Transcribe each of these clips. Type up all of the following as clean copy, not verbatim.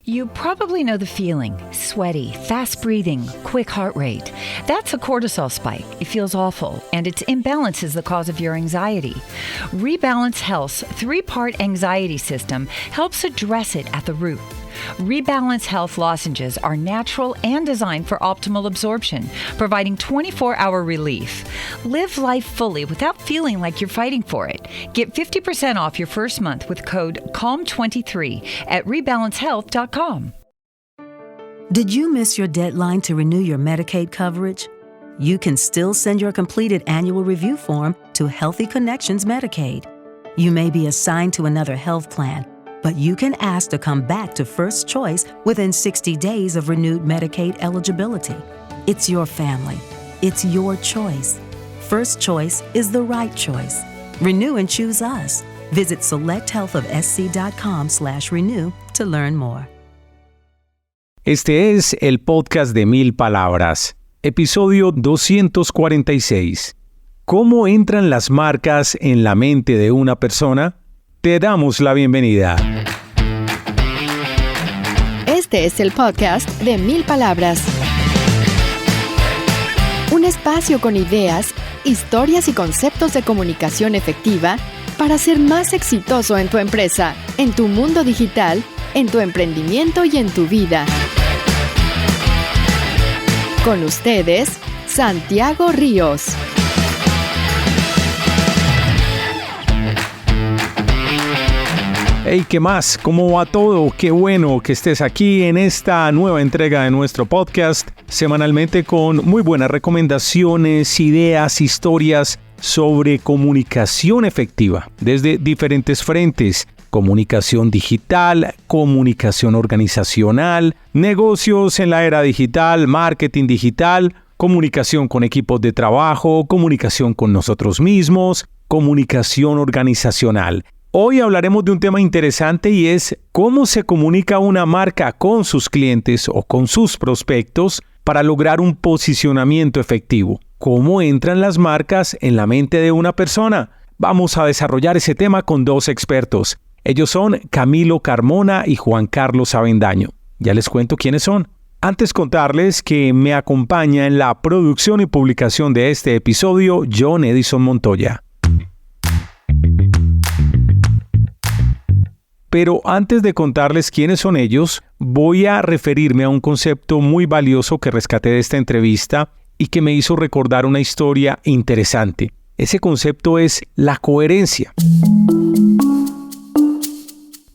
You probably know the feeling, sweaty, fast breathing, quick heart rate. That's a cortisol spike. It feels awful, and its imbalance is the cause of your anxiety. Rebalance Health's 3-part anxiety system helps address it at the root. Rebalance Health lozenges are natural and designed for optimal absorption, providing 24-hour relief. Live life fully without feeling like you're fighting for it. Get 50% off your first month with code CALM23 at rebalancehealth.com. Did you miss your deadline to renew your Medicaid coverage? You can still send your completed annual review form to Healthy Connections Medicaid. You may be assigned to another health plan, but you can ask to come back to First Choice within 60 days of renewed Medicaid eligibility. It's your family. It's your choice. First Choice is the right choice. Renew and choose us. Visit selecthealthofsc.com/renew to learn more. Este es el podcast de 1000 palabras, episodio 246. ¿Cómo entran las marcas en la mente de una persona? Te damos la bienvenida. Este es el podcast de 1000 palabras. Un espacio con ideas, historias y conceptos de comunicación efectiva para ser más exitoso en tu empresa, en tu mundo digital, en tu emprendimiento y en tu vida. Con ustedes, Santiago Ríos. Hey, ¿qué más? ¿Cómo va todo? Qué bueno que estés aquí en esta nueva entrega de nuestro podcast, semanalmente con muy buenas recomendaciones, ideas, historias sobre comunicación efectiva desde diferentes frentes: comunicación digital, comunicación organizacional, negocios en la era digital, marketing digital, comunicación con equipos de trabajo, comunicación con nosotros mismos, comunicación organizacional. Hoy hablaremos de un tema interesante y es cómo se comunica una marca con sus clientes o con sus prospectos para lograr un posicionamiento efectivo. ¿Cómo entran las marcas en la mente de una persona? Vamos a desarrollar ese tema con dos expertos. Ellos son Camilo Carmona y Juan Carlos Avendaño. Ya les cuento quiénes son. Antes contarles que me acompaña en la producción y publicación de este episodio John Edison Montoya. Pero antes de contarles quiénes son ellos, voy a referirme a un concepto muy valioso que rescaté de esta entrevista y que me hizo recordar una historia interesante. Ese concepto es la coherencia.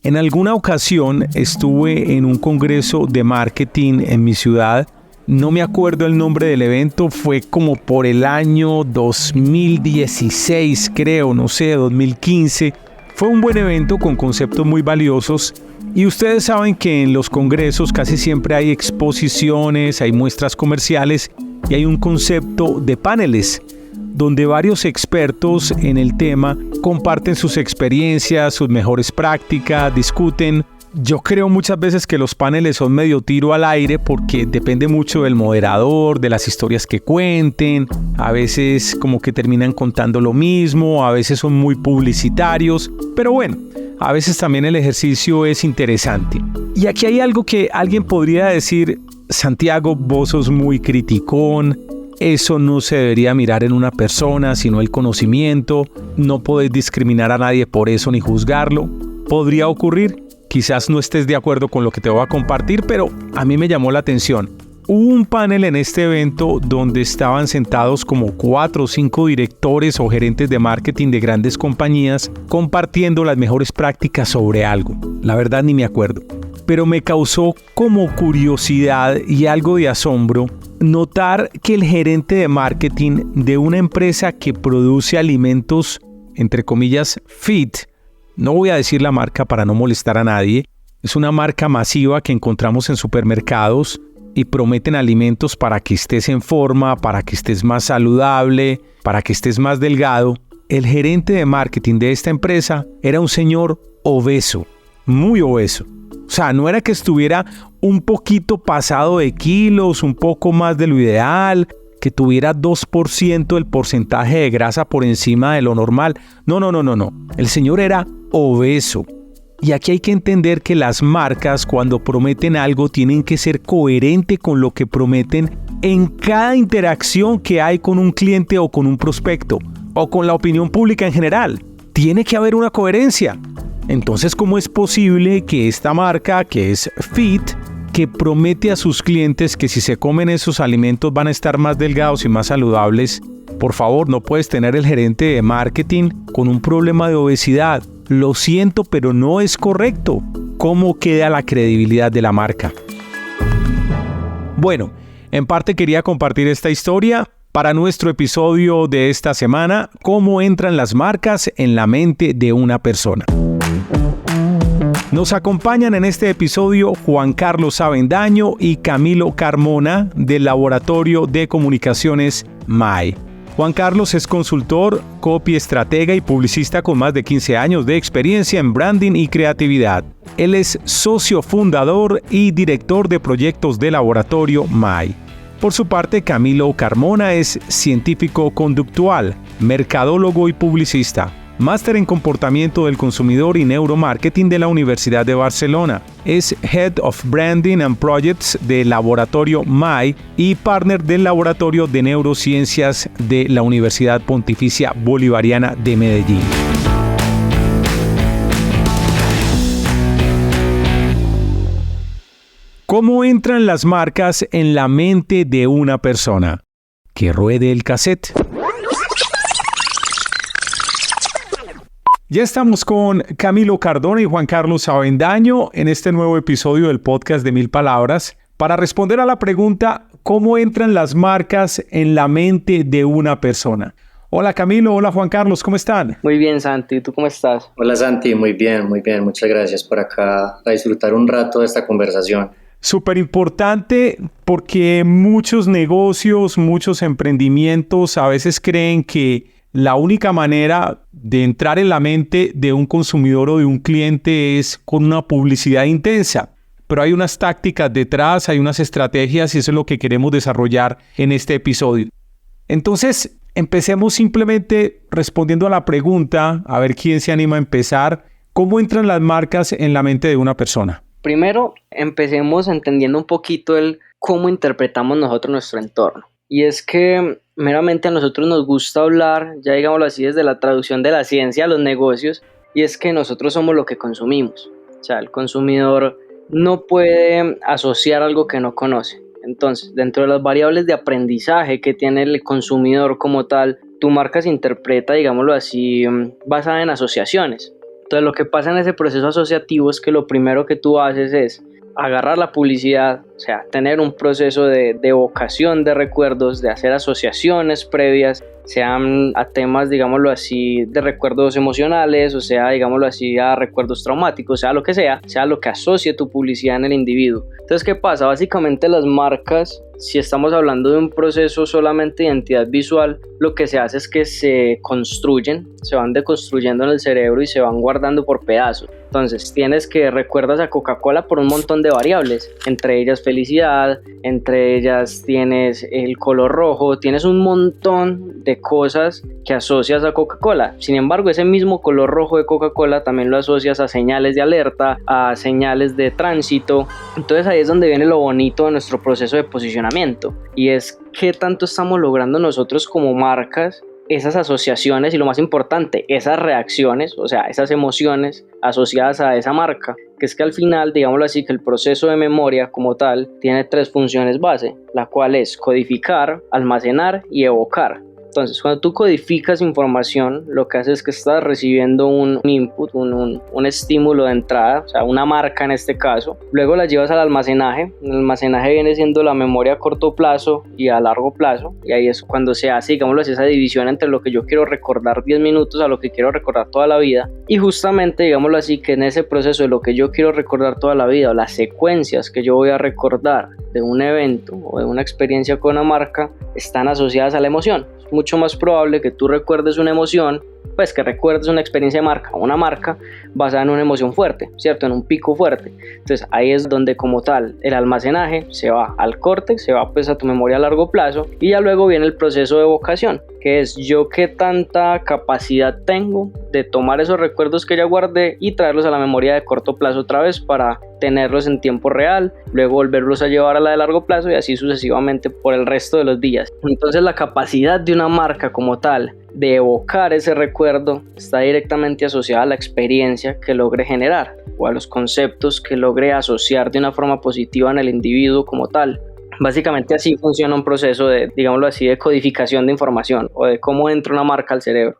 En alguna ocasión estuve en un congreso de marketing en mi ciudad. No me acuerdo el nombre del evento, fue como por el año 2016, creo, 2015. Fue un buen evento con conceptos muy valiosos y ustedes saben que en los congresos casi siempre hay exposiciones, hay muestras comerciales y hay un concepto de paneles donde varios expertos en el tema comparten sus experiencias, sus mejores prácticas, discuten. Yo creo muchas veces que los paneles son medio tiro al aire porque depende mucho del moderador, de las historias que cuenten. A veces como que terminan contando lo mismo, a veces son muy publicitarios. Pero bueno, a veces también el ejercicio es interesante. Y aquí hay algo que alguien podría decir: Santiago, vos sos muy criticón. Eso no se debería mirar en una persona, sino el conocimiento. No podés discriminar a nadie por eso ni juzgarlo. ¿Podría ocurrir? Quizás no estés de acuerdo con lo que te voy a compartir, pero a mí me llamó la atención. Hubo un panel en este evento donde estaban sentados como 4 o 5 directores o gerentes de marketing de grandes compañías compartiendo las mejores prácticas sobre algo. La verdad ni me acuerdo. Pero me causó como curiosidad y algo de asombro notar que el gerente de marketing de una empresa que produce alimentos, entre comillas, fit, no voy a decir la marca para no molestar a nadie, es una marca masiva que encontramos en supermercados y prometen alimentos para que estés en forma, para que estés más saludable, para que estés más delgado. El gerente de marketing de esta empresa era un señor obeso, muy obeso. O sea, no era que estuviera un poquito pasado de kilos, un poco más de lo ideal, que tuviera 2% del porcentaje de grasa por encima de lo normal. No. El señor era obeso. Y aquí hay que entender que las marcas, cuando prometen algo, tienen que ser coherentes con lo que prometen en cada interacción que hay con un cliente o con un prospecto o con la opinión pública en general. Tiene que haber una coherencia. Entonces, ¿cómo es posible que esta marca, que es Fit, que promete a sus clientes que si se comen esos alimentos van a estar más delgados y más saludables? Por favor, no puedes tener el gerente de marketing con un problema de obesidad. Lo siento, pero no es correcto. ¿Cómo queda la credibilidad de la marca? Bueno, en parte quería compartir esta historia para nuestro episodio de esta semana, cómo entran las marcas en la mente de una persona. Nos acompañan en este episodio Juan Carlos Avendaño y Camilo Carmona del Laboratorio de Comunicaciones MAI. Juan Carlos es consultor, copy, estratega y publicista con más de 15 años de experiencia en branding y creatividad. Él es socio fundador y director de proyectos de Laboratorio MAI. Por su parte, Camilo Carmona es científico conductual, mercadólogo y publicista. Máster en Comportamiento del Consumidor y Neuromarketing de la Universidad de Barcelona. Es Head of Branding and Projects de Laboratorio MAI y partner del Laboratorio de Neurociencias de la Universidad Pontificia Bolivariana de Medellín. ¿Cómo entran las marcas en la mente de una persona? Que ruede el cassette. Ya estamos con Camilo Cardona y Juan Carlos Avendaño en este nuevo episodio del podcast de 1000 Palabras para responder a la pregunta ¿cómo entran las marcas en la mente de una persona? Hola Camilo, hola Juan Carlos, ¿cómo están? Muy bien Santi, ¿tú cómo estás? Hola Santi, muy bien, muchas gracias por acá a disfrutar un rato de esta conversación. Súper importante porque muchos negocios, muchos emprendimientos a veces creen que la única manera de entrar en la mente de un consumidor o de un cliente es con una publicidad intensa. Pero hay unas tácticas detrás, hay unas estrategias y eso es lo que queremos desarrollar en este episodio. Entonces, empecemos simplemente respondiendo a la pregunta, a ver quién se anima a empezar. ¿Cómo entran las marcas en la mente de una persona? Primero, empecemos entendiendo un poquito el cómo interpretamos nosotros nuestro entorno. Y es que meramente a nosotros nos gusta hablar, ya digámoslo así, desde la traducción de la ciencia a los negocios, y es que nosotros somos lo que consumimos. O sea, el consumidor no puede asociar algo que no conoce. Entonces, dentro de las variables de aprendizaje que tiene el consumidor como tal, tu marca se interpreta, digámoslo así, basada en asociaciones. Entonces, lo que pasa en ese proceso asociativo es que lo primero que tú haces es agarrar la publicidad, o sea, tener un proceso de evocación de recuerdos, de hacer asociaciones previas, sean a temas, digámoslo así, de recuerdos emocionales, o sea, digámoslo así, a recuerdos traumáticos, sea lo que asocie tu publicidad en el individuo. Entonces, ¿qué pasa? Básicamente las marcas, si estamos hablando de un proceso solamente de identidad visual, lo que se hace es que se construyen, se van deconstruyendo en el cerebro y se van guardando por pedazos. Entonces, recuerdas a Coca-Cola por un montón de variables, entre ellas felicidad, entre ellas tienes el color rojo, tienes un montón de cosas que asocias a Coca-Cola. Sin embargo, ese mismo color rojo de Coca-Cola también lo asocias a señales de alerta, a señales de tránsito. Entonces ahí es donde viene lo bonito de nuestro proceso de posicionamiento, y es qué tanto estamos logrando nosotros como marcas esas asociaciones y, lo más importante, esas reacciones, o sea, esas emociones asociadas a esa marca, que es que al final, digámoslo así, que el proceso de memoria como tal tiene 3 funciones base, la cual es codificar, almacenar y evocar. Entonces, cuando tú codificas información, lo que haces es que estás recibiendo un input, un estímulo de entrada, o sea, una marca en este caso. Luego la llevas al almacenaje. El almacenaje viene siendo la memoria a corto plazo y a largo plazo. Y ahí es cuando se hace, digámoslo así, esa división entre lo que yo quiero recordar 10 minutos a lo que quiero recordar toda la vida. Y justamente, digámoslo así, que en ese proceso de lo que yo quiero recordar toda la vida, o las secuencias que yo voy a recordar de un evento o de una experiencia con una marca, están asociadas a la emoción. Mucho más probable que tú recuerdes una emoción pues que recuerdes una experiencia de marca, una marca basada en una emoción fuerte, ¿cierto? En un pico fuerte. Entonces ahí es donde como tal el almacenaje se va al córtex, se va pues a tu memoria a largo plazo y ya luego viene el proceso de evocación, que es yo qué tanta capacidad tengo de tomar esos recuerdos que ya guardé y traerlos a la memoria de corto plazo otra vez para tenerlos en tiempo real, luego volverlos a llevar a la de largo plazo y así sucesivamente por el resto de los días. Entonces la capacidad de una marca como tal de evocar ese recuerdo está directamente asociada a la experiencia que logre generar o a los conceptos que logre asociar de una forma positiva en el individuo como tal. Básicamente así funciona un proceso de, digámoslo así, de codificación de información o de cómo entra una marca al cerebro.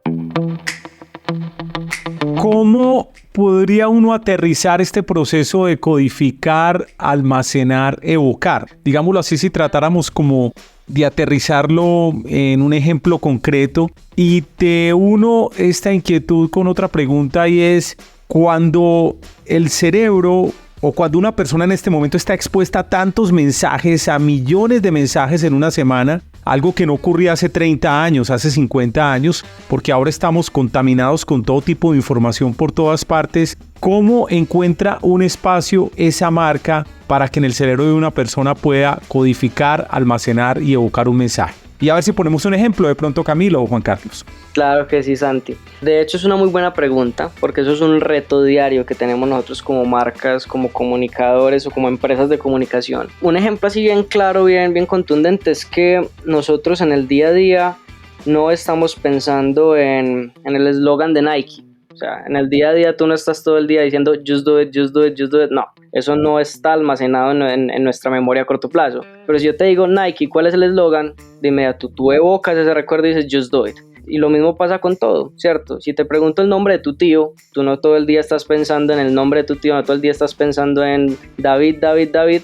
¿Cómo podría uno aterrizar este proceso de codificar, almacenar, evocar? Digámoslo así, si tratáramos como de aterrizarlo en un ejemplo concreto, y te uno esta inquietud con otra pregunta, y es cuando el cerebro o cuando una persona en este momento está expuesta a tantos mensajes, a millones de mensajes en una semana, algo que no ocurría hace 30 años, hace 50 años, porque ahora estamos contaminados con todo tipo de información por todas partes. ¿Cómo encuentra un espacio esa marca para que en el cerebro de una persona pueda codificar, almacenar y evocar un mensaje? Y a ver si ponemos un ejemplo de pronto, Camilo o Juan Carlos. Claro que sí, Santi. De hecho es una muy buena pregunta porque eso es un reto diario que tenemos nosotros como marcas, como comunicadores o como empresas de comunicación. Un ejemplo así bien claro, bien contundente es que nosotros en el día a día no estamos pensando en el eslogan de Nike. O sea, en el día a día tú no estás todo el día diciendo just do it, just do it, just do it. No, eso no está almacenado en nuestra memoria a corto plazo. Pero si yo te digo Nike, ¿cuál es el eslogan? De inmediato tú evocas ese recuerdo y dices just do it. Y lo mismo pasa con todo, ¿cierto? Si te pregunto el nombre de tu tío, tú no todo el día estás pensando en el nombre de tu tío, no todo el día estás pensando en David,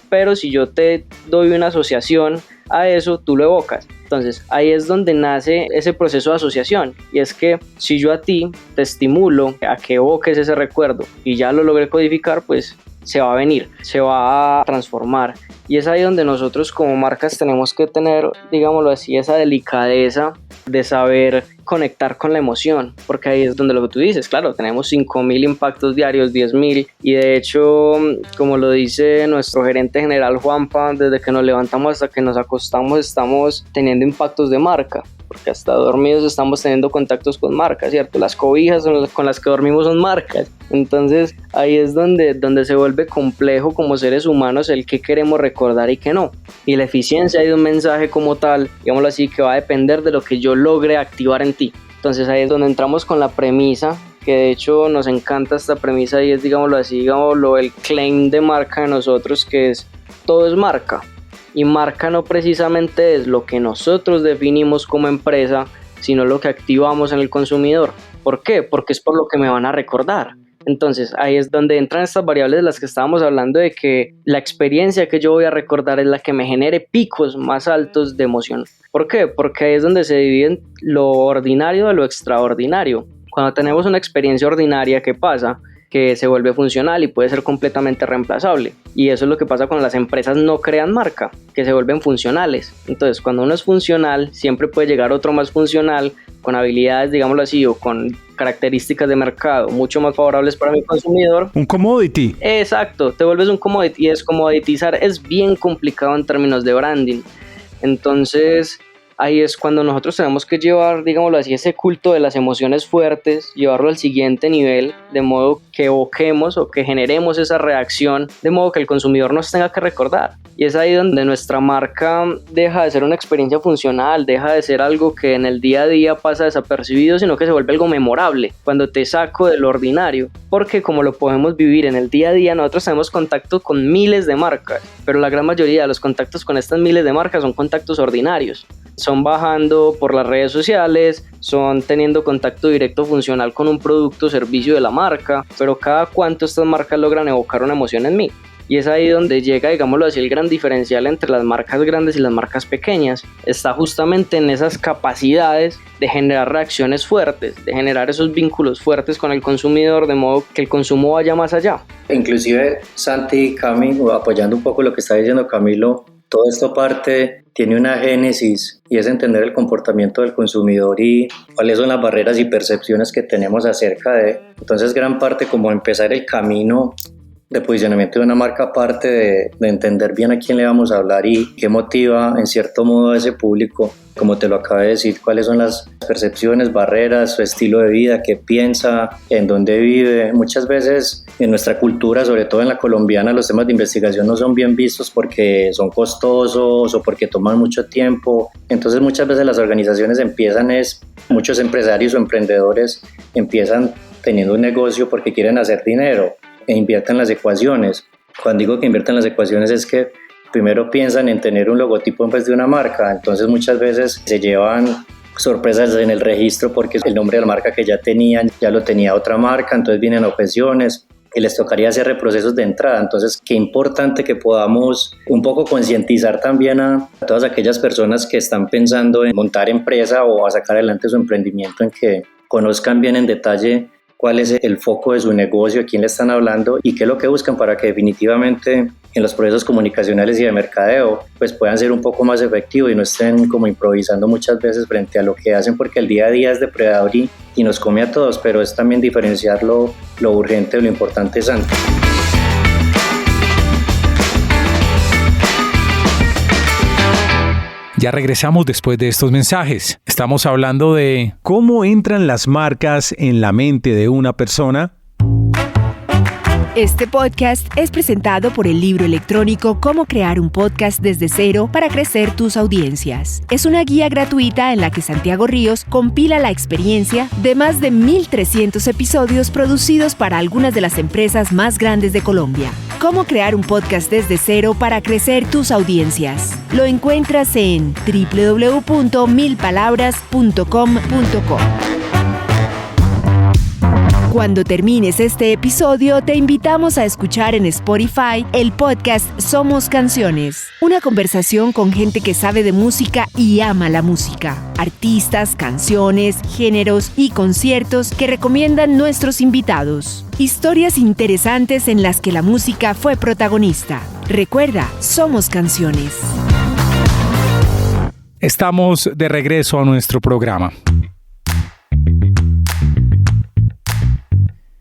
pero si yo te doy una asociación a eso, tú lo evocas. Entonces ahí es donde nace ese proceso de asociación, y es que si yo a ti te estimulo a que evoques ese recuerdo y ya lo logré codificar, pues se va a venir, se va a transformar. Y es ahí donde nosotros como marcas tenemos que tener, digámoslo así, esa delicadeza de saber conectar con la emoción, porque ahí es donde lo que tú dices, claro, tenemos 5,000 impactos diarios, 10,000, y de hecho, como lo dice nuestro gerente general Juanpa, desde que nos levantamos hasta que nos acostamos estamos teniendo impactos de marca, porque hasta dormidos estamos teniendo contactos con marcas, ¿cierto? Las cobijas con las que dormimos son marcas. Entonces ahí es donde se vuelve complejo como seres humanos el que queremos recordar y que no. Y la eficiencia de un mensaje como tal, digámoslo así, que va a depender de lo que yo logre activar en ti. Entonces ahí es donde entramos con la premisa, que de hecho nos encanta esta premisa y es, digámoslo así, el claim de marca de nosotros, que es todo es marca. Y marca no precisamente es lo que nosotros definimos como empresa, sino lo que activamos en el consumidor. ¿Por qué? Porque es por lo que me van a recordar. Entonces ahí es donde entran estas variables de las que estábamos hablando, de que la experiencia que yo voy a recordar es la que me genere picos más altos de emoción. ¿Por qué? Porque ahí es donde se divide lo ordinario de lo extraordinario. Cuando tenemos una experiencia ordinaria, ¿qué pasa? Que se vuelve funcional y puede ser completamente reemplazable. Y eso es lo que pasa cuando las empresas no crean marca, que se vuelven funcionales. Entonces, cuando uno es funcional, siempre puede llegar otro más funcional, con habilidades, digámoslo así, o con características de mercado mucho más favorables para mi consumidor. Un commodity. Exacto, te vuelves un commodity, y descommoditizar es bien complicado en términos de branding. Entonces ahí es cuando nosotros tenemos que llevar, digámoslo así, ese culto de las emociones fuertes, llevarlo al siguiente nivel, de modo que evoquemos o que generemos esa reacción, de modo que el consumidor nos tenga que recordar. Y es ahí donde nuestra marca deja de ser una experiencia funcional, deja de ser algo que en el día a día pasa desapercibido, sino que se vuelve algo memorable, cuando te saco de lo ordinario. Porque como lo podemos vivir en el día a día, nosotros tenemos contacto con miles de marcas, pero la gran mayoría de los contactos con estas miles de marcas son contactos ordinarios. Son bajando por las redes sociales, son teniendo contacto directo funcional con un producto o servicio de la marca, pero cada cuánto estas marcas logran evocar una emoción en mí. Y es ahí donde llega, digámoslo así, el gran diferencial entre las marcas grandes y las marcas pequeñas. Está justamente en esas capacidades de generar reacciones fuertes, de generar esos vínculos fuertes con el consumidor, de modo que el consumo vaya más allá. Inclusive, Santi y Cami, apoyando un poco lo que está diciendo Camilo, todo esto parte tiene una génesis y es entender el comportamiento del consumidor y cuáles son las barreras y percepciones que tenemos acerca de. Entonces, gran parte como empezar el camino de posicionamiento de una marca parte de entender bien a quién le vamos a hablar y qué motiva en cierto modo a ese público, como te lo acabé de decir, cuáles son las percepciones, barreras, su estilo de vida, qué piensa, en dónde vive. Muchas veces en nuestra cultura, sobre todo en la colombiana, los temas de investigación no son bien vistos porque son costosos o porque toman mucho tiempo. Entonces muchas veces las organizaciones muchos empresarios o emprendedores empiezan teniendo un negocio porque quieren hacer dinero e invierten las ecuaciones. Cuando digo que invierten las ecuaciones es que primero piensan en tener un logotipo en vez de una marca, entonces muchas veces se llevan sorpresas en el registro porque el nombre de la marca que ya tenían ya lo tenía otra marca, entonces vienen objeciones y les tocaría hacer reprocesos de entrada. Entonces qué importante que podamos un poco concientizar también a todas aquellas personas que están pensando en montar empresa o a sacar adelante su emprendimiento, en que conozcan bien en detalle cuál es el foco de su negocio, a quién le están hablando y qué es lo que buscan para que definitivamente en los procesos comunicacionales y de mercadeo pues puedan ser un poco más efectivos y no estén como improvisando muchas veces frente a lo que hacen, porque el día a día es depredador y nos come a todos, pero es también diferenciar lo urgente de lo importante es antes. Ya regresamos después de estos mensajes. Estamos hablando de cómo entran las marcas en la mente de una persona. Este podcast es presentado por el libro electrónico Cómo crear un podcast desde cero para crecer tus audiencias. Es una guía gratuita en la que Santiago Ríos compila la experiencia de más de 1,300 episodios producidos para algunas de las empresas más grandes de Colombia. Cómo crear un podcast desde cero para crecer tus audiencias. Lo encuentras en www.milpalabras.com.co. Cuando termines este episodio, te invitamos a escuchar en Spotify el podcast Somos Canciones, una conversación con gente que sabe de música y ama la música, artistas, canciones, géneros y conciertos que recomiendan nuestros invitados, historias interesantes en las que la música fue protagonista. Recuerda, Somos Canciones. Estamos de regreso a nuestro programa.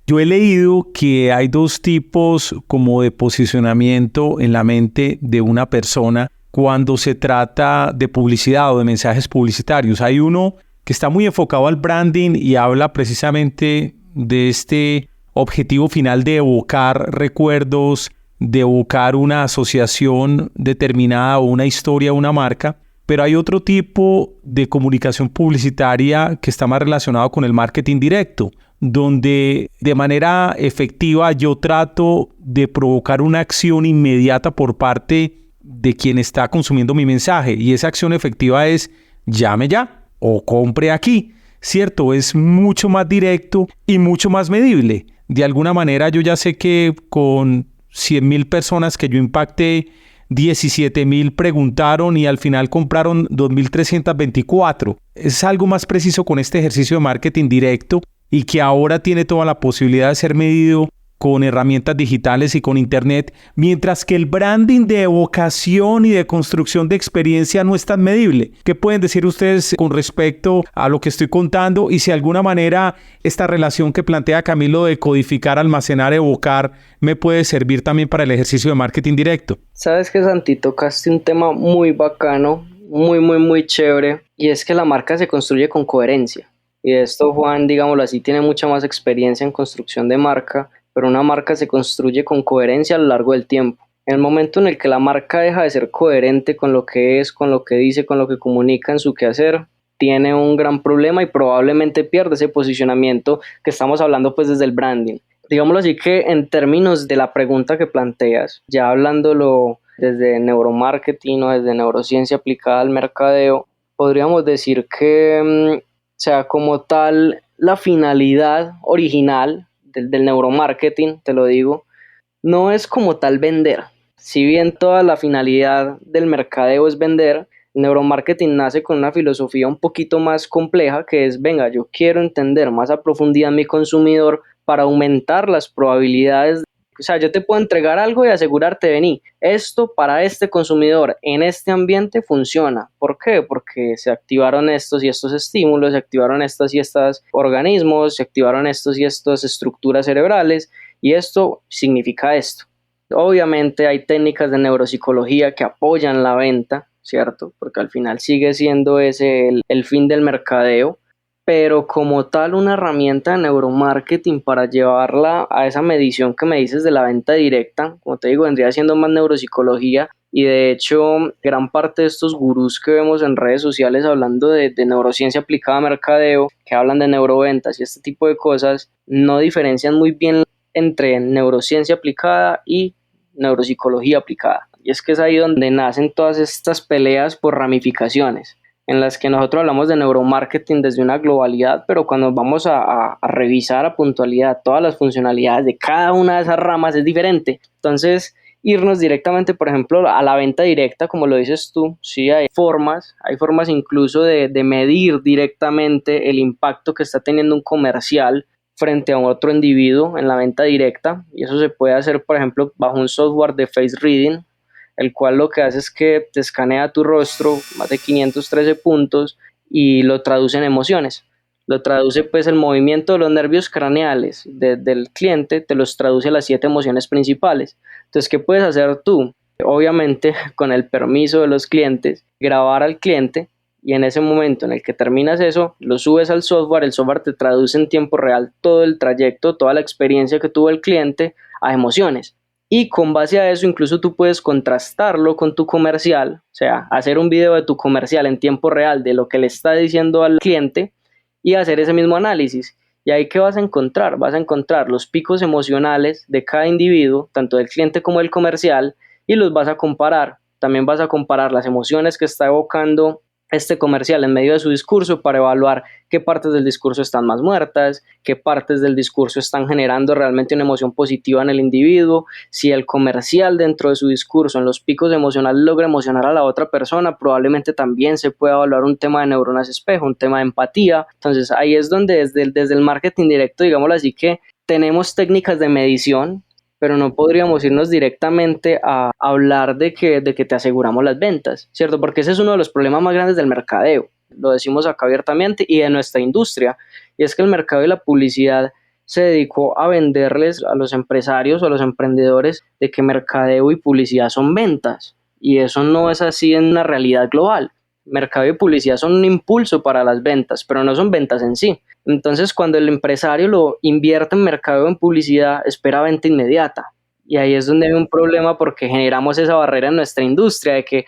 Yo he leído que hay dos tipos como de posicionamiento en la mente de una persona cuando se trata de publicidad o de mensajes publicitarios. Hay uno que está muy enfocado al branding y habla precisamente de este objetivo final de evocar recuerdos, de evocar una asociación determinada o una historia, una marca. Pero hay otro tipo de comunicación publicitaria que está más relacionado con el marketing directo, donde de manera efectiva yo trato de provocar una acción inmediata por parte de quien está consumiendo mi mensaje. Y esa acción efectiva es llame ya o compre aquí, ¿cierto? Es mucho más directo y mucho más medible. De alguna manera yo ya sé que con 100,000 personas que yo impacté, 17,000 preguntaron y al final compraron 2,324. Es algo más preciso con este ejercicio de marketing directo y que ahora tiene toda la posibilidad de ser medido con herramientas digitales y con internet, mientras que el branding de evocación y de construcción de experiencia no es tan medible. ¿Qué pueden decir ustedes con respecto a lo que estoy contando? Y si de alguna manera esta relación que plantea Camilo de codificar, almacenar, evocar, me puede servir también para el ejercicio de marketing directo. Sabes que, Santi, tocaste un tema muy bacano, muy chévere, y es que la marca se construye con coherencia. Y esto Juan, digámoslo así, tiene mucha más experiencia en construcción de marca, pero una marca se construye con coherencia a lo largo del tiempo. En el momento en el que la marca deja de ser coherente con lo que es, con lo que dice, con lo que comunica en su quehacer, tiene un gran problema y probablemente pierde ese posicionamiento que estamos hablando pues desde el branding. Digámoslo así, que en términos de la pregunta que planteas, ya hablándolo desde neuromarketing o desde neurociencia aplicada al mercadeo, podríamos decir que como tal, la finalidad original del neuromarketing, te lo digo, no es como tal vender. Si bien toda la finalidad del mercadeo es vender, el neuromarketing nace con una filosofía un poquito más compleja, que es, venga, yo quiero entender más a profundidad a mi consumidor para aumentar las probabilidades de O sea, yo te puedo entregar algo y asegurarte, vení, esto para este consumidor en este ambiente funciona. ¿Por qué? Porque se activaron estos y estos estímulos, se activaron estos y estos organismos, se activaron estos y estas estructuras cerebrales y esto significa esto. Obviamente hay técnicas de neuropsicología que apoyan la venta, ¿cierto? Porque al final sigue siendo ese el fin del mercadeo. Pero como tal una herramienta de neuromarketing para llevarla a esa medición que me dices de la venta directa, como te digo, vendría siendo más neuropsicología y de hecho gran parte de estos gurús que vemos en redes sociales hablando de neurociencia aplicada a mercadeo, que hablan de neuroventas y este tipo de cosas, no diferencian muy bien entre neurociencia aplicada y neuropsicología aplicada. Y es que es ahí donde nacen todas estas peleas por ramificaciones, en las que nosotros hablamos de neuromarketing desde una globalidad, pero cuando vamos a revisar a puntualidad todas las funcionalidades de cada una de esas ramas es diferente. Entonces, irnos directamente, por ejemplo, a la venta directa, como lo dices tú, sí, hay formas incluso de medir directamente el impacto que está teniendo un comercial frente a otro individuo en la venta directa, y eso se puede hacer, por ejemplo, bajo un software de face reading, el cual lo que hace es que te escanea tu rostro, más de 513 puntos, y lo traduce en emociones. Lo traduce pues el movimiento de los nervios craneales del cliente, te los traduce a las 7 emociones principales. Entonces, ¿qué puedes hacer tú? Obviamente, con el permiso de los clientes, grabar al cliente y en ese momento en el que terminas eso, lo subes al software, el software te traduce en tiempo real todo el trayecto, toda la experiencia que tuvo el cliente a emociones. Y con base a eso incluso tú puedes contrastarlo con tu comercial, o sea, hacer un video de tu comercial en tiempo real de lo que le está diciendo al cliente y hacer ese mismo análisis. Y ahí ¿qué vas a encontrar? Vas a encontrar los picos emocionales de cada individuo, tanto del cliente como del comercial, y los vas a comparar. También vas a comparar las emociones que está evocando este comercial en medio de su discurso para evaluar qué partes del discurso están más muertas, qué partes del discurso están generando realmente una emoción positiva en el individuo, si el comercial dentro de su discurso en los picos emocionales logra emocionar a la otra persona, probablemente también se pueda evaluar un tema de neuronas espejo, un tema de empatía. Entonces ahí es donde desde el marketing directo, digámoslo así, que tenemos técnicas de medición, pero no podríamos irnos directamente a hablar de que te aseguramos las ventas, ¿cierto? Porque ese es uno de los problemas más grandes del mercadeo, lo decimos acá abiertamente, y de nuestra industria, y es que el mercado y la publicidad se dedicó a venderles a los empresarios o a los emprendedores de que mercadeo y publicidad son ventas, y eso no es así en una realidad global. Mercado y publicidad son un impulso para las ventas, pero no son ventas en sí. Entonces, cuando el empresario lo invierte en mercado o en publicidad, espera venta inmediata. Y ahí es donde hay un problema porque generamos esa barrera en nuestra industria de que,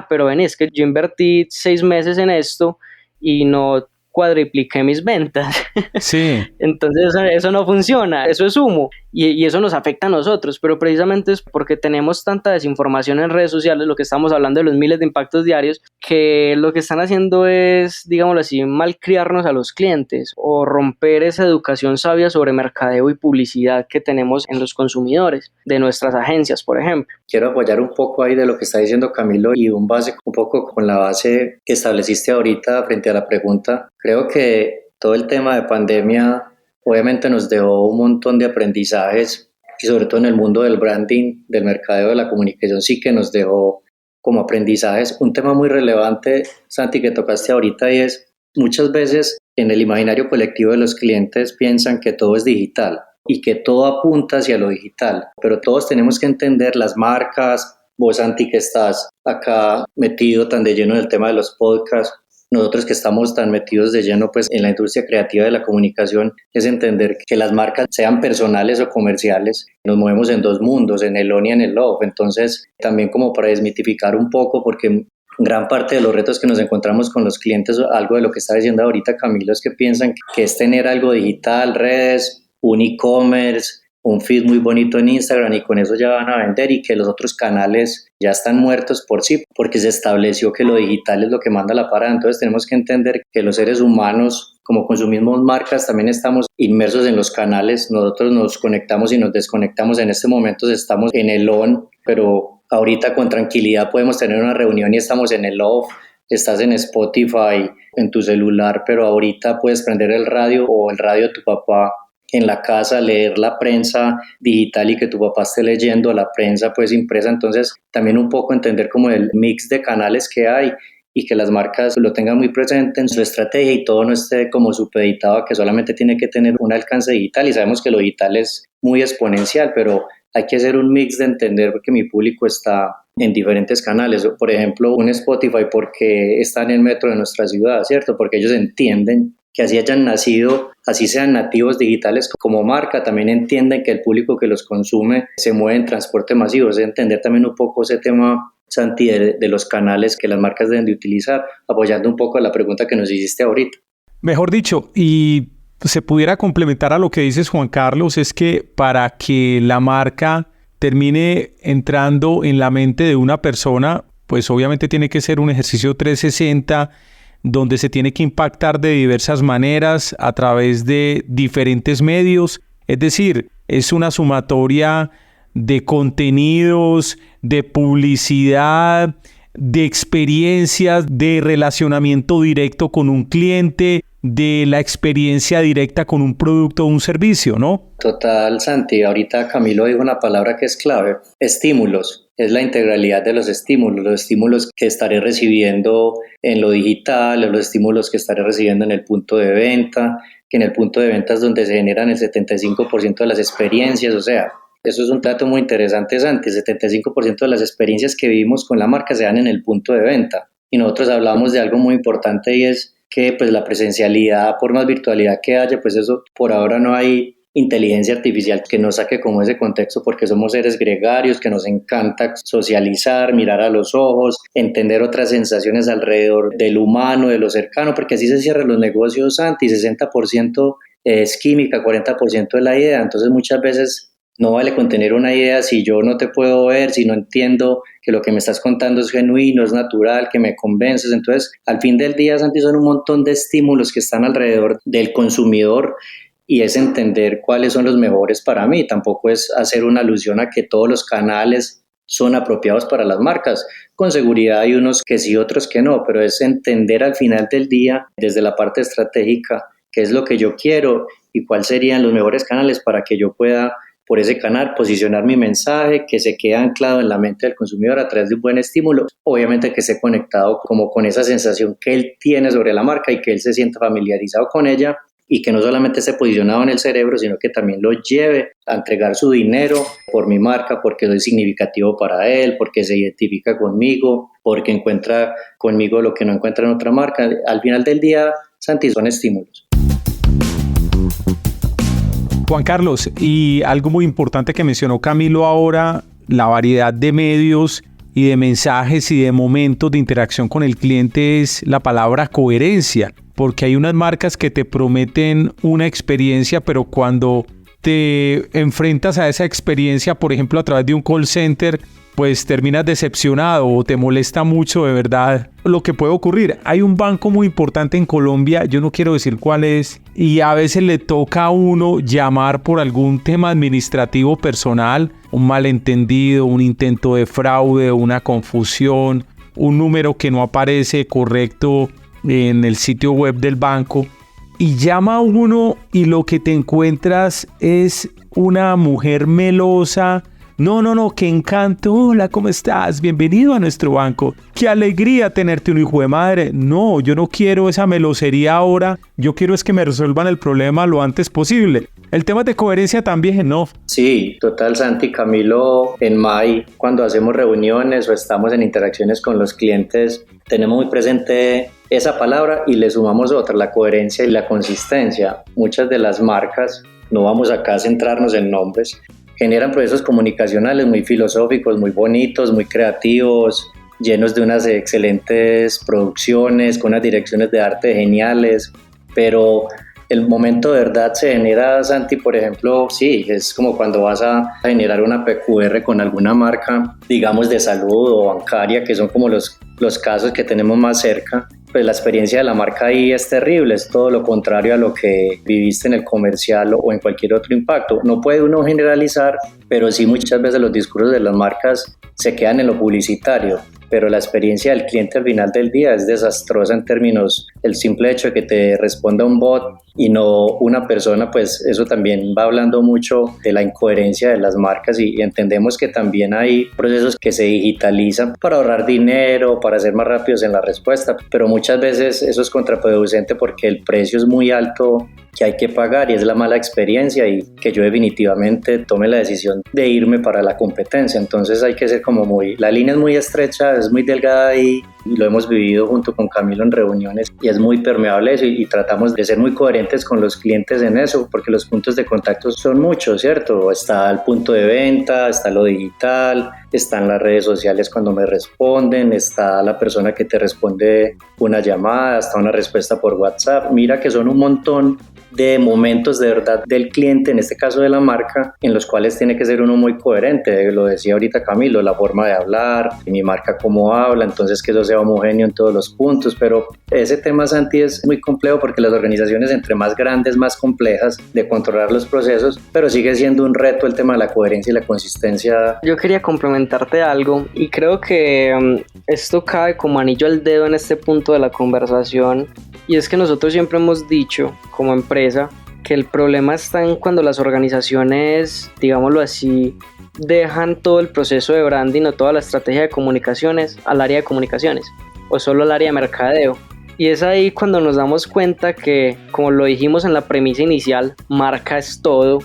pero ven, es que yo invertí 6 meses en esto y no cuadripliqué mis ventas. Sí. Entonces eso no funciona, eso es humo y eso nos afecta a nosotros, pero precisamente es porque tenemos tanta desinformación en redes sociales, lo que estamos hablando de los miles de impactos diarios, que lo que están haciendo es, digámoslo así, malcriarnos a los clientes o romper esa educación sabia sobre mercadeo y publicidad que tenemos en los consumidores de nuestras agencias, por ejemplo. Quiero apoyar un poco ahí de lo que está diciendo Camilo y un poco con la base que estableciste ahorita frente a la pregunta. Creo que todo el tema de pandemia obviamente nos dejó un montón de aprendizajes y sobre todo en el mundo del branding, del mercadeo, de la comunicación, sí que nos dejó como aprendizajes. Un tema muy relevante, Santi, que tocaste ahorita, y es muchas veces en el imaginario colectivo de los clientes piensan que todo es digital y que todo apunta hacia lo digital, pero todos tenemos que entender las marcas. Vos, Santi, que estás acá metido tan de lleno en el tema de los podcasts, nosotros que estamos tan metidos de lleno pues en la industria creativa de la comunicación, es entender que las marcas, sean personales o comerciales, nos movemos en dos mundos, en el on y en el off. Entonces también como para desmitificar un poco, porque gran parte de los retos que nos encontramos con los clientes, algo de lo que está diciendo ahorita Camilo, es que piensan que es tener algo digital, redes, un e-commerce, un feed muy bonito en Instagram y con eso ya van a vender, y que los otros canales ya están muertos por sí, porque se estableció que lo digital es lo que manda la parada. Entonces tenemos que entender que los seres humanos, como consumimos marcas, también estamos inmersos en los canales. Nosotros nos conectamos y nos desconectamos. En este momento estamos en el on, pero ahorita con tranquilidad podemos tener una reunión y estamos en el off. Estás en Spotify, en tu celular, pero ahorita puedes prender el radio o el radio de tu papá en la casa, leer la prensa digital y que tu papá esté leyendo la prensa pues impresa. Entonces también un poco entender como el mix de canales que hay y que las marcas lo tengan muy presente en su estrategia y todo no esté como supeditado a que solamente tiene que tener un alcance digital, y sabemos que lo digital es muy exponencial, pero hay que hacer un mix de entender que mi público está en diferentes canales. Por ejemplo, un Spotify, porque está en el metro de nuestra ciudad, ¿cierto? Porque ellos entienden que así hayan nacido, así sean nativos digitales como marca, también entienden que el público que los consume se mueve en transporte masivo. Es entender también un poco ese tema, Santi, de los canales que las marcas deben de utilizar, apoyando un poco la pregunta que nos hiciste ahorita. Mejor dicho, y se pudiera complementar a lo que dices, Juan Carlos, es que para que la marca termine entrando en la mente de una persona, pues obviamente tiene que ser un ejercicio 360, donde se tiene que impactar de diversas maneras a través de diferentes medios. Es decir, es una sumatoria de contenidos, de publicidad, de experiencias, de relacionamiento directo con un cliente, de la experiencia directa con un producto o un servicio, ¿no? Total, Santi. Ahorita Camilo dijo una palabra que es clave: estímulos. Es la integralidad de los estímulos que estaré recibiendo en lo digital, los estímulos que estaré recibiendo en el punto de venta, que en el punto de venta es donde se generan el 75% de las experiencias. O sea, eso es un dato muy interesante, Santi. El 75% de las experiencias que vivimos con la marca se dan en el punto de venta. Y nosotros hablamos de algo muy importante, y es que pues la presencialidad, por más virtualidad que haya, pues eso por ahora no hay inteligencia artificial que nos saque como ese contexto, porque somos seres gregarios, que nos encanta socializar, mirar a los ojos, entender otras sensaciones alrededor del humano, de lo cercano, porque así se cierran los negocios, Santi. 60% es química, 40% es la idea. Entonces muchas veces no vale con tener una idea si yo no te puedo ver, si no entiendo que lo que me estás contando es genuino, es natural, que me convences. Entonces, al fin del día, Santi, son un montón de estímulos que están alrededor del consumidor, y es entender cuáles son los mejores para mí. Tampoco es hacer una alusión a que todos los canales son apropiados para las marcas. Con seguridad hay unos que sí, otros que no, pero es entender al final del día, desde la parte estratégica, qué es lo que yo quiero y cuáles serían los mejores canales para que yo pueda, por ese canal, posicionar mi mensaje, que se quede anclado en la mente del consumidor a través de un buen estímulo. Obviamente que esté conectado como con esa sensación que él tiene sobre la marca y que él se sienta familiarizado con ella, y que no solamente esté posicionado en el cerebro, sino que también lo lleve a entregar su dinero por mi marca, porque soy significativo para él, porque se identifica conmigo, porque encuentra conmigo lo que no encuentra en otra marca. Al final del día, Santi, son estímulos. Juan Carlos, y algo muy importante que mencionó Camilo ahora, la variedad de medios y de mensajes y de momentos de interacción con el cliente, es la palabra coherencia, porque hay unas marcas que te prometen una experiencia, pero cuando te enfrentas a esa experiencia, por ejemplo, a través de un call center, pues terminas decepcionado o te molesta mucho de verdad lo que puede ocurrir. Hay un banco muy importante en Colombia, yo no quiero decir cuál es, y a veces le toca a uno llamar por algún tema administrativo personal, un malentendido, un intento de fraude, una confusión, un número que no aparece correcto en el sitio web del banco, y llama a uno y lo que te encuentras es una mujer melosa. No, qué encanto, hola, ¿cómo estás? Bienvenido a nuestro banco, qué alegría tenerte, un hijo de madre. No, yo no quiero esa melosería ahora, yo quiero es que me resuelvan el problema lo antes posible. El tema de coherencia también, ¿no? Sí, total, Santi. Camilo, en MAI, cuando hacemos reuniones o estamos en interacciones con los clientes, tenemos muy presente esa palabra y le sumamos otra, la coherencia y la consistencia. Muchas de las marcas, no vamos acá a centrarnos en nombres, generan procesos comunicacionales muy filosóficos, muy bonitos, muy creativos, llenos de unas excelentes producciones, con unas direcciones de arte geniales, pero el momento de verdad se genera, Santi, por ejemplo, sí, es como cuando vas a generar una PQR con alguna marca, digamos de salud o bancaria, que son como los casos que tenemos más cerca. Pues la experiencia de la marca ahí es terrible, es todo lo contrario a lo que viviste en el comercial o en cualquier otro impacto. No puede uno generalizar, pero sí muchas veces los discursos de las marcas se quedan en lo publicitario. pero la experiencia del cliente al final del día es desastrosa en términos, el simple hecho de que te responda un bot y no una persona, pues eso también va hablando mucho de la incoherencia de las marcas y entendemos que también hay procesos que se digitalizan para ahorrar dinero, para ser más rápidos en la respuesta, pero muchas veces eso es contraproducente porque el precio es muy alto que hay que pagar y es la mala experiencia y que yo definitivamente tome la decisión de irme para la competencia. Entonces hay que ser como la línea es muy estrecha, es muy delgada y lo hemos vivido junto con Camilo en reuniones y es muy permeable eso y tratamos de ser muy coherentes con los clientes en eso porque los puntos de contacto son muchos, ¿cierto? Está el punto de venta, está lo digital, están las redes sociales cuando me responden, está la persona que te responde una llamada, está una respuesta por WhatsApp. Mira que son un montón de momentos de verdad del cliente, en este caso de la marca, en los cuales tiene que ser uno muy coherente. Lo decía ahorita Camilo, la forma de hablar, mi marca cómo habla, entonces que eso sea homogéneo en todos los puntos, pero ese tema, Santi, es muy complejo porque las organizaciones entre más grandes, más complejas de controlar los procesos, pero sigue siendo un reto el tema de la coherencia y la consistencia. Yo quería complementarte algo y creo que esto cae como anillo al dedo en este punto de la conversación y es que nosotros siempre hemos dicho como empresa que el problema está en cuando las organizaciones, digámoslo así, dejan todo el proceso de branding o toda la estrategia de comunicaciones al área de comunicaciones o solo al área de mercadeo. Y es ahí cuando nos damos cuenta que, como lo dijimos en la premisa inicial, marca es todo.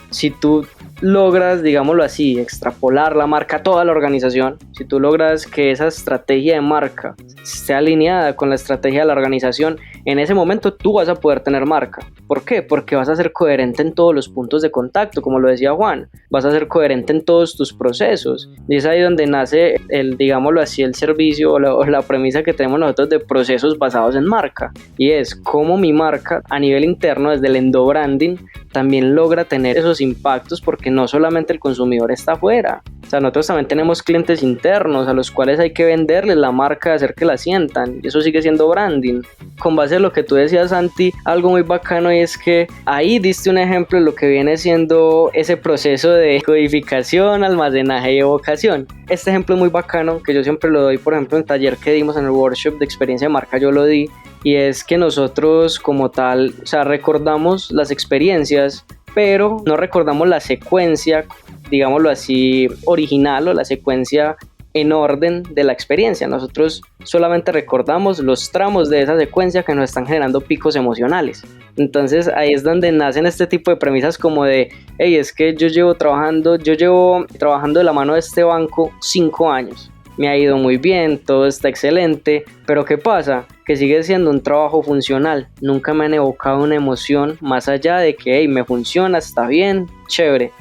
Si tú logras, digámoslo así, extrapolar la marca a toda la organización, si tú logras que esa estrategia de marca esté alineada con la estrategia de la organización, en ese momento tú vas a poder tener marca. ¿Por qué? Porque vas a ser coherente en todos los puntos de contacto, como lo decía Juan, vas a ser coherente en todos tus procesos y es ahí donde nace digámoslo así, el servicio o la premisa que tenemos nosotros de procesos basados en marca y es cómo mi marca a nivel interno desde el endobranding también logra tener esos impactos porque no solamente el consumidor está afuera, o sea, nosotros también tenemos clientes internos a los cuales hay que venderles la marca, hacer que la sientan y eso sigue siendo branding. Con base a lo que tú decías, Santi, algo muy bacano y es que ahí diste un ejemplo de lo que viene siendo ese proceso de codificación, almacenaje y evocación. Este ejemplo es muy bacano que yo siempre lo doy, por ejemplo, en el taller que dimos en el workshop de experiencia de marca, yo lo di, y es que nosotros como tal, o sea, recordamos las experiencias, pero no recordamos la secuencia, digámoslo así, original o la secuencia en orden de la experiencia. Nosotros solamente recordamos los tramos de esa secuencia que nos están generando picos emocionales. Entonces ahí es donde nacen este tipo de premisas como de, hey, es que yo llevo trabajando de la mano de este banco 5 años. Me ha ido muy bien, todo está excelente, pero ¿qué pasa? Que sigue siendo un trabajo funcional. Nunca me han evocado una emoción más allá de que, hey, me funciona, está bien, chévere.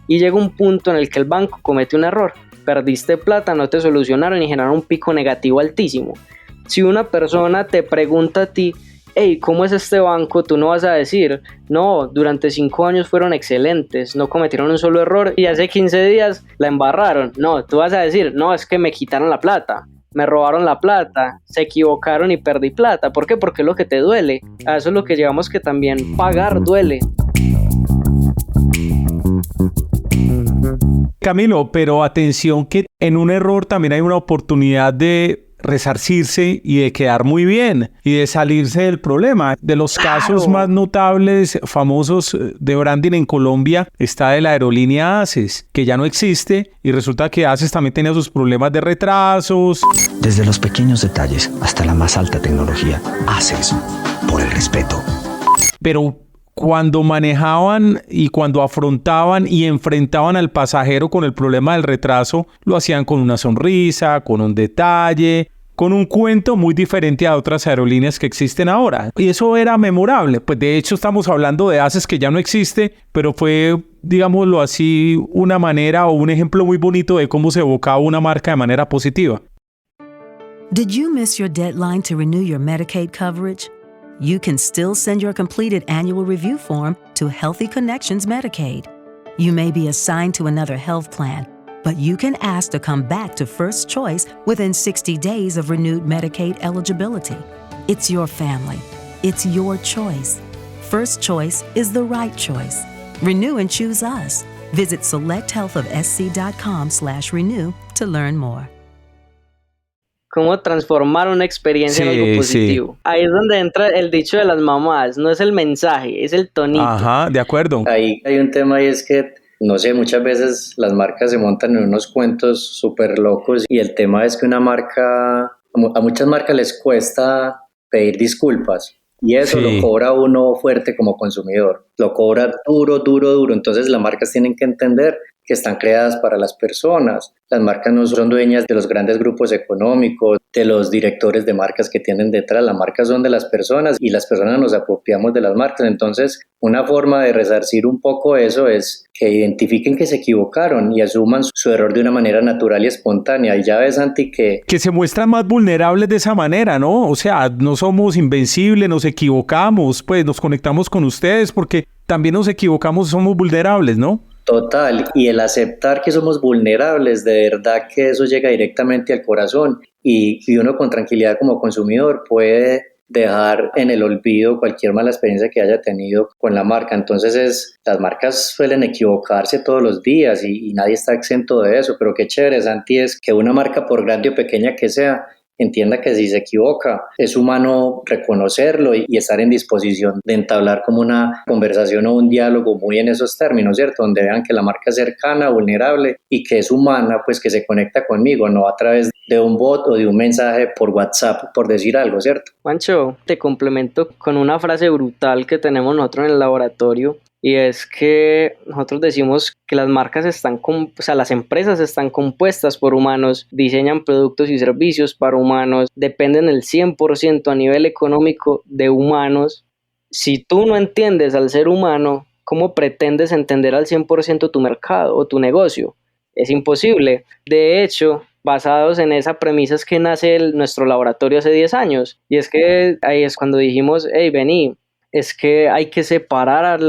Y llega un punto en el que el banco comete un error. Perdiste plata, no te solucionaron y generaron un pico negativo altísimo. Si una persona te pregunta a ti, hey, ¿cómo es este banco? Tú no vas a decir, no, durante 5 años fueron excelentes, no cometieron un solo error y hace 15 días la embarraron. No, tú vas a decir, no, es que me quitaron la plata, me robaron la plata, se equivocaron y perdí plata. ¿Por qué? Porque es lo que te duele. A eso es lo que llevamos, que también pagar duele. Camilo, pero atención que en un error también hay una oportunidad de resarcirse y de quedar muy bien y de salirse del problema. De los casos más notables, famosos de branding en Colombia, está de la aerolínea ACES, que ya no existe y resulta que ACES también tenía sus problemas de retrasos. Desde los pequeños detalles hasta la más alta tecnología, ACES, por el respeto. Pero cuando manejaban y cuando afrontaban y enfrentaban al pasajero con el problema del retraso, lo hacían con una sonrisa, con un detalle, con un cuento muy diferente a otras aerolíneas que existen ahora. Y eso era memorable. Pues de hecho estamos hablando de ACES que ya no existe, pero fue, digámoslo así, una manera o un ejemplo muy bonito de cómo se evocaba una marca de manera positiva. Did you miss your deadline to renew your Medicaid coverage? You can still send your completed annual review form to Healthy Connections Medicaid. You may be assigned to another health plan, but you can ask to come back to First Choice within 60 days of renewed Medicaid eligibility. It's your family. It's your choice. First Choice is the right choice. Renew and choose us. Visit selecthealthofsc.com/renew to learn more. cómo transformar una experiencia en algo positivo. Ahí es donde entra el dicho de las mamás, no es el mensaje, es el tonito. Ajá, de acuerdo. Ahí hay un tema y es que, no sé, muchas veces las marcas se montan en unos cuentos súper locos y el tema es que a muchas marcas les cuesta pedir disculpas. Y eso lo cobra uno fuerte como consumidor, lo cobra duro. Entonces las marcas tienen que entender que están creadas para las personas. Las marcas no son dueñas de los grandes grupos económicos, de los directores de marcas que tienen detrás. Las marcas son de las personas y las personas nos apropiamos de las marcas. Entonces, una forma de resarcir un poco eso es que identifiquen que se equivocaron y asuman su error de una manera natural y espontánea. Y ya ves, Santi, que se muestran más vulnerables de esa manera, ¿no? O sea, no somos invencibles, nos equivocamos, pues nos conectamos con ustedes porque también nos equivocamos, somos vulnerables, ¿no? Total, y el aceptar que somos vulnerables, de verdad que eso llega directamente al corazón y uno con tranquilidad como consumidor puede dejar en el olvido cualquier mala experiencia que haya tenido con la marca. Entonces las marcas suelen equivocarse todos los días y nadie está exento de eso, pero qué chévere, Santi, es que una marca, por grande o pequeña que sea, entienda que si se equivoca es humano reconocerlo y estar en disposición de entablar como una conversación o un diálogo muy en esos términos, ¿cierto? Donde vean que la marca es cercana, vulnerable y que es humana, pues que se conecta conmigo, no a través de un bot o de un mensaje por WhatsApp, por decir algo, ¿cierto? Juancho, te complemento con una frase brutal que tenemos nosotros en el laboratorio. Y es que nosotros decimos que las marcas las empresas están compuestas por humanos, diseñan productos y servicios para humanos, dependen el 100% a nivel económico de humanos. Si tú no entiendes al ser humano, ¿cómo pretendes entender al 100% tu mercado o tu negocio? Es imposible. De hecho, basados en esa premisa es que nace nuestro laboratorio hace 10 años. Y es que ahí es cuando dijimos, hey, vení, es que hay que separar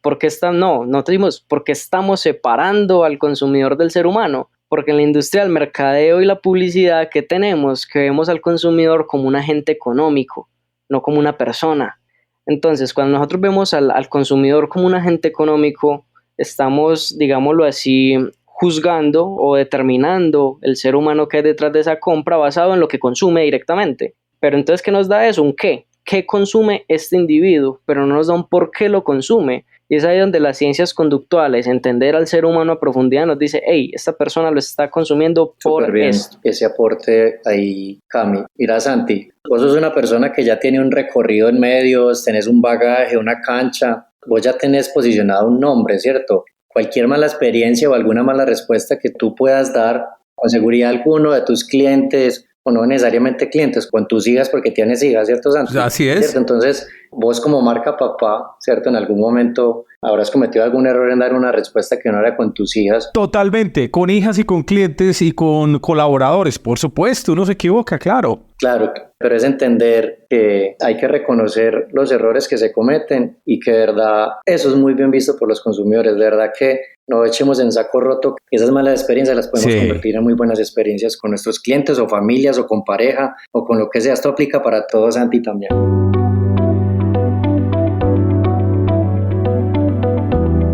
porque estamos separando al consumidor del ser humano, porque en la industria del mercadeo y la publicidad que vemos al consumidor como un agente económico, no como una persona. Entonces, cuando nosotros vemos al consumidor como un agente económico, estamos, digámoslo así, juzgando o determinando el ser humano que hay detrás de esa compra basado en lo que consume directamente. Pero entonces, ¿qué nos da eso? ¿Un qué? ¿Qué consume este individuo? Pero no nos da un por qué lo consume. Y es ahí donde las ciencias conductuales, entender al ser humano a profundidad, nos dice, hey, esta persona lo está consumiendo por esto. Ese aporte ahí, Cami. Mira, Santi, vos sos una persona que ya tiene un recorrido en medios, tenés un bagaje, una cancha, vos ya tenés posicionado un nombre, ¿cierto? Cualquier mala experiencia o alguna mala respuesta que tú puedas dar, con seguridad alguno de tus clientes, o no necesariamente clientes, con tus hijas, porque tienes hijas, ¿cierto, Santi? Así es. ¿Cierto? Entonces, vos como marca papá, ¿cierto? En algún momento habrás cometido algún error en dar una respuesta que no era con tus hijas. Totalmente, con hijas y con clientes y con colaboradores, por supuesto, uno se equivoca, claro. Claro, pero es entender que hay que reconocer los errores que se cometen y que de verdad eso es muy bien visto por los consumidores, de verdad que no echemos en saco roto, esas malas experiencias las podemos convertir en muy buenas experiencias con nuestros clientes o familias o con pareja o con lo que sea. Esto aplica para todos, Santi, también.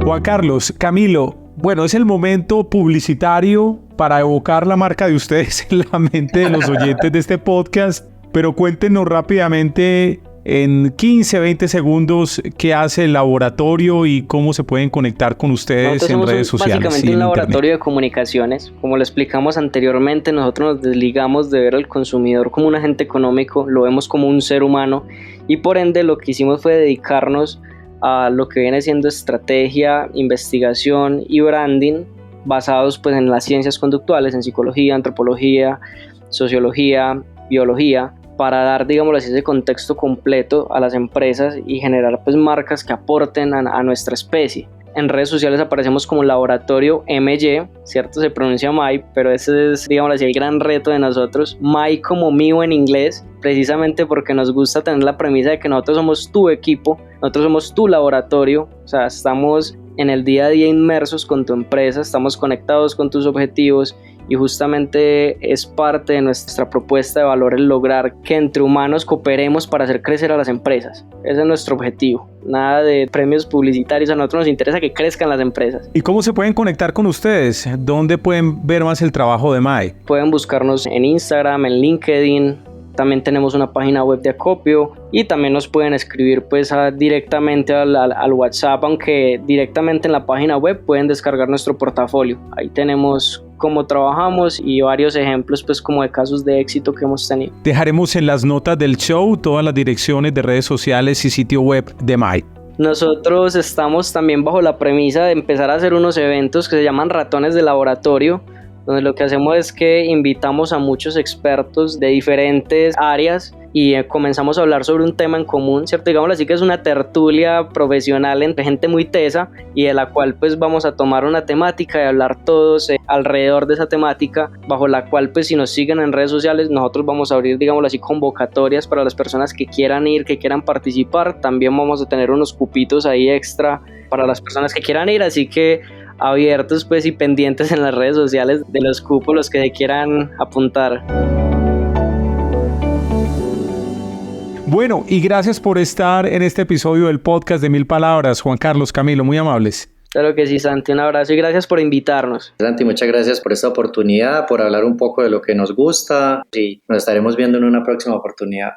Juan Carlos, Camilo, bueno, es el momento publicitario para evocar la marca de ustedes en la mente de los oyentes de este podcast, pero cuéntenos rápidamente en 15, 20 segundos qué hace el laboratorio y cómo se pueden conectar con ustedes en redes sociales. Básicamente un laboratorio de comunicaciones. Como lo explicamos anteriormente, nosotros nos desligamos de ver al consumidor como un agente económico, lo vemos como un ser humano y por ende lo que hicimos fue dedicarnos a lo que viene siendo estrategia, investigación y branding basados pues en las ciencias conductuales, en psicología, antropología, sociología, biología, para dar, digámoslo así, ese contexto completo a las empresas y generar pues marcas que aporten a nuestra especie. En redes sociales aparecemos como Laboratorio MY, ¿cierto? Se pronuncia My, pero ese es, digámoslo así, el gran reto de nosotros. My como mío en inglés, precisamente porque nos gusta tener la premisa de que nosotros somos tu equipo, nosotros somos tu laboratorio, o sea, estamos en el día a día inmersos con tu empresa, estamos conectados con tus objetivos y justamente es parte de nuestra propuesta de valor el lograr que entre humanos cooperemos para hacer crecer a las empresas. Ese es nuestro objetivo. Nada de premios publicitarios, a nosotros nos interesa que crezcan las empresas. ¿Y cómo se pueden conectar con ustedes? ¿Dónde pueden ver más el trabajo de MAE? Pueden buscarnos en Instagram, en LinkedIn. También tenemos una página web de acopio y también nos pueden escribir pues directamente al WhatsApp, aunque directamente en la página web pueden descargar nuestro portafolio. Ahí tenemos cómo trabajamos y varios ejemplos pues como de casos de éxito que hemos tenido. Dejaremos en las notas del show todas las direcciones de redes sociales y sitio web de MAE. Nosotros estamos también bajo la premisa de empezar a hacer unos eventos que se llaman ratones de laboratorio, donde lo que hacemos es que invitamos a muchos expertos de diferentes áreas y comenzamos a hablar sobre un tema en común, ¿cierto? Digámoslo así, que es una tertulia profesional entre gente muy tesa y de la cual pues vamos a tomar una temática y hablar todos alrededor de esa temática, bajo la cual pues si nos siguen en redes sociales nosotros vamos a abrir, digámoslo así, convocatorias para las personas que quieran ir, que quieran participar. También vamos a tener unos cupitos ahí extra para las personas que quieran ir, así que abiertos pues y pendientes en las redes sociales de los cupos los que se quieran apuntar. Bueno, y gracias por estar en este episodio del podcast de 1000 Palabras, Juan Carlos, Camilo, muy amables. Claro que sí, Santi, un abrazo y gracias por invitarnos. Santi, muchas gracias por esta oportunidad, por hablar un poco de lo que nos gusta y nos estaremos viendo en una próxima oportunidad.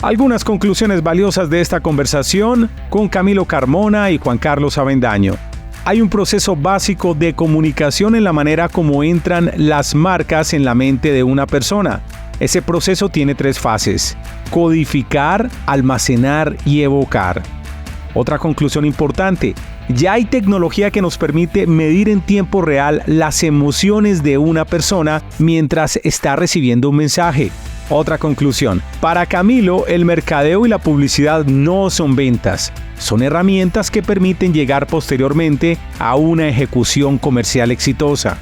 Algunas conclusiones valiosas de esta conversación con Camilo Carmona y Juan Carlos Avendaño. Hay un proceso básico de comunicación en la manera como entran las marcas en la mente de una persona. Ese proceso tiene 3 fases: codificar, almacenar y evocar. Otra conclusión importante: ya hay tecnología que nos permite medir en tiempo real las emociones de una persona mientras está recibiendo un mensaje. Otra conclusión: para Camilo, el mercadeo y la publicidad no son ventas, son herramientas que permiten llegar posteriormente a una ejecución comercial exitosa.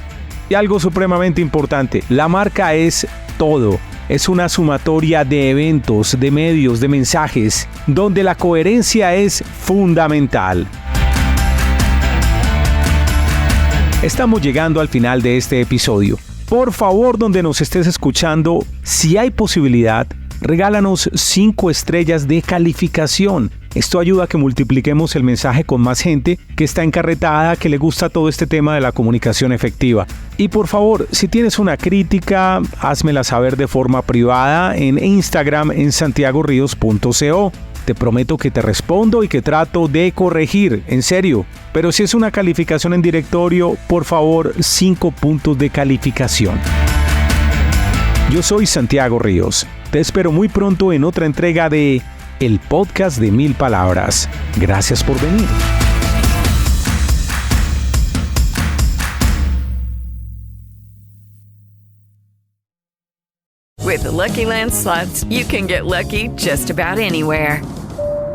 Y algo supremamente importante: la marca es todo. Es una sumatoria de eventos, de medios, de mensajes, donde la coherencia es fundamental. Estamos llegando al final de este episodio. Por favor, donde nos estés escuchando, si hay posibilidad, regálanos 5 estrellas de calificación. Esto ayuda a que multipliquemos el mensaje con más gente que está encarretada, que le gusta todo este tema de la comunicación efectiva. Y por favor, si tienes una crítica, házmela saber de forma privada en Instagram en santiagorios.co. Te prometo que te respondo y que trato de corregir, en serio. Pero si es una calificación en directorio, por favor, 5 puntos de calificación. Yo soy Santiago Ríos. Te espero muy pronto en otra entrega de El Podcast de 1000 Palabras. Gracias por venir. With the Lucky Land Slots, you can get lucky just about anywhere.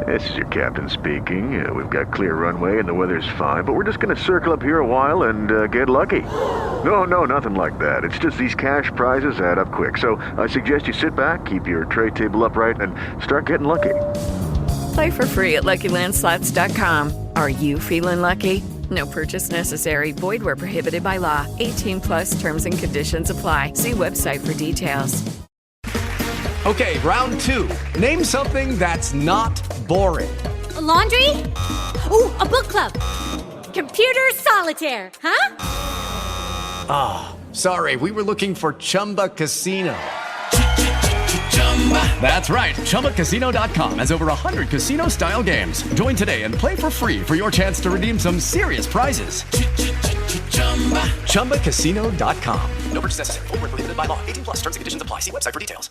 This is your captain speaking. We've got clear runway and the weather's fine, but we're just going to circle up here a while and get lucky. No, nothing like that. It's just these cash prizes add up quick. So I suggest you sit back, keep your tray table upright, and start getting lucky. Play for free at LuckyLandSlots.com. Are you feeling lucky? No purchase necessary. Void where prohibited by law. 18+ terms and conditions apply. See website for details. Okay, round 2. Name something that's not boring. A laundry? Ooh, a book club. Computer solitaire, huh? Ah, sorry, we were looking for Chumba Casino. That's right, ChumbaCasino.com has over 100 casino-style games. Join today and play for free for your chance to redeem some serious prizes. ChumbaCasino.com. No purchase necessary. Void where prohibited by law. 18+ terms and conditions apply. See website for details.